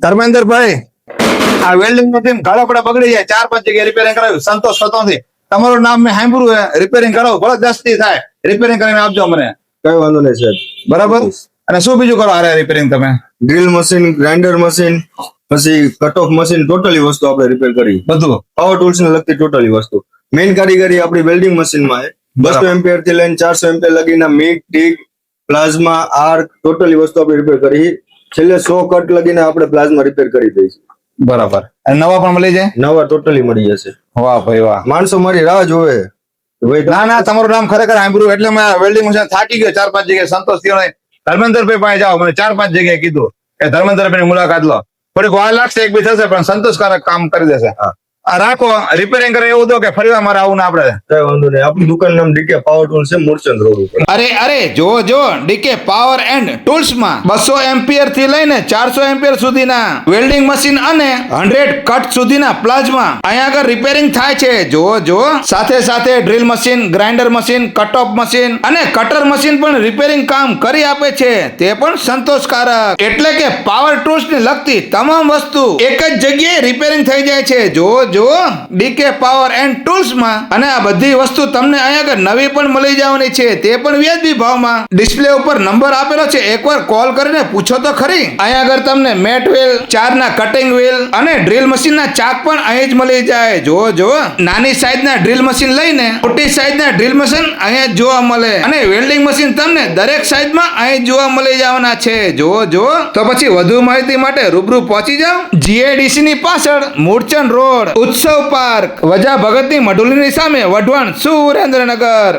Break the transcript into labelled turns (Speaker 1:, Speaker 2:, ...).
Speaker 1: ધર્મેન્દ્રભાઈ, આ વેલ્ડિંગ નું ટીમ ઘણા બધા બગડી જાય, 4-5 જગ્યાએ રિપેરિંગ કરાવ્યું, સંતોષ થતો નથી. તમારું નામ મેં સાંભળ્યું, રિપેરિંગ કરાવો, ભલે 10 થાય, રિપેરિંગ કરીને આપજો મને.
Speaker 2: કઈ વાંધો નહીં સાહેબ.
Speaker 1: બરાબર. અને શું બીજું કરો આરે રિપેરિંગ તમે?
Speaker 2: ડ્રીલ મશીન, ગ્રાઇન્ડર મશીન, પછી કટ ઓફ મશીન, ટોટલી વસ્તુ આપણે રિપેર કરી.
Speaker 1: બધું
Speaker 2: પાવર ટૂલ્સ ને લગતી ટોટલી વસ્તુ. મેઇન કારીગરી આપણી વેલ્ડિંગ મશીન માં છે. 200 એમ્પિયર થી લઈને 400 એમ્પિયર લગીના MIG, TIG, plasma, arc totally વસ્તુ આપણે રિપેર કરી. છેલ્લે 100 કટ લગીને આપણે પ્લાઝમા રિપેર કરી દઈશું.
Speaker 1: બરાબર. અને નવા પણ મળી જાય?
Speaker 2: નવા ટોટલી મળી જશે.
Speaker 1: વાહ ભાઈ વાહ.
Speaker 2: માણસો મારી રાહ જોવે.
Speaker 1: ના ના, તમારું નામ ખરેખર સાંભળ્યું એટલે મેં વેલ્ડિંગ મશીન થાકી ગયો, 4-5 જગ્યાએ સંતોષ થયો નહીં. ધર્મેન્દ્રભાઈ પાસે જાઓ, મને 4-5 જગ્યાએ કીધું કે ધર્મેન્દ્રભાઈ ની મુલાકાત લો. થોડીક વાર લાગશે, એક બી થશે, પણ સંતોષકારક કામ કરી દેશે. આ રાખો, રિપેરિંગ કરે એવું તો કે ફરીવાર મારે આવું ના આપણે.
Speaker 2: કઈ વાંધો નહીં. આપણી દુકાન નામ ડીકે પાવર ટૂલ્સ છે, મૂળચંદ રોડ ઉપર.
Speaker 3: અરે જો ડીકે પાવર એન્ડ ટૂલ્સ માં 200 એમ્પિયર થી લઈને 400 એમ્પિયર સુધીના વેલ્ડિંગ મશીન અને 100 કટ સુધીના પ્લાઝમા અહીંયા આગળ રિપેરિંગ થાય છે. જો સાથે drill machine, grinder machine, cut off machine અને કટર મશીન પણ રિપેરિંગ કામ કરી આપે છે, તે પણ સંતોષકારક. એટલે કે પાવર ટૂલ્સ ને લગતી તમામ વસ્તુ એક જ જગ્યાએ રિપેરિંગ થઈ જાય છે. જો ડીકે પાવર એન્ડ ટૂલ્સ માં. અને આ બધી વસ્તુ તમને અહીંયા આગળ નવી પણ મળી જવાની છે, તે પણ વ્યાજબી ભાવમાં. ડિસ્પ્લે ઉપર નંબર આપેલો છે, એકવાર કોલ કરીને પૂછો તો ખરી. અહીંયા આગળ તમને મેટ વ્હીલ, 4 ના કટિંગ વ્હીલ અને ડ્રીલ મશીન ના ચાક પણ અહીં જ મળી જાય. જો નાની સાઈઝ ના ડ્રીલ મશીન લઈને મોટી સાઈઝ ના ડ્રીલ મશીન અહીંયા જ જોવા મળે. અને વેલ્ડિંગ મશીન તમને દરેક સાઈઝ માં અહીં જોવા મળી જવાના છે. જો તો પછી વધુ માહિતી માટે રૂબરૂ પહોંચી જાઓ જીઆઈડીસી ની પાછળ મૂળચંદ રોડ, ઉત્સવ પાર્ક, વજા ભગતની મઢુલીની સામે, વઢવાણ, સુરેન્દ્રનગર.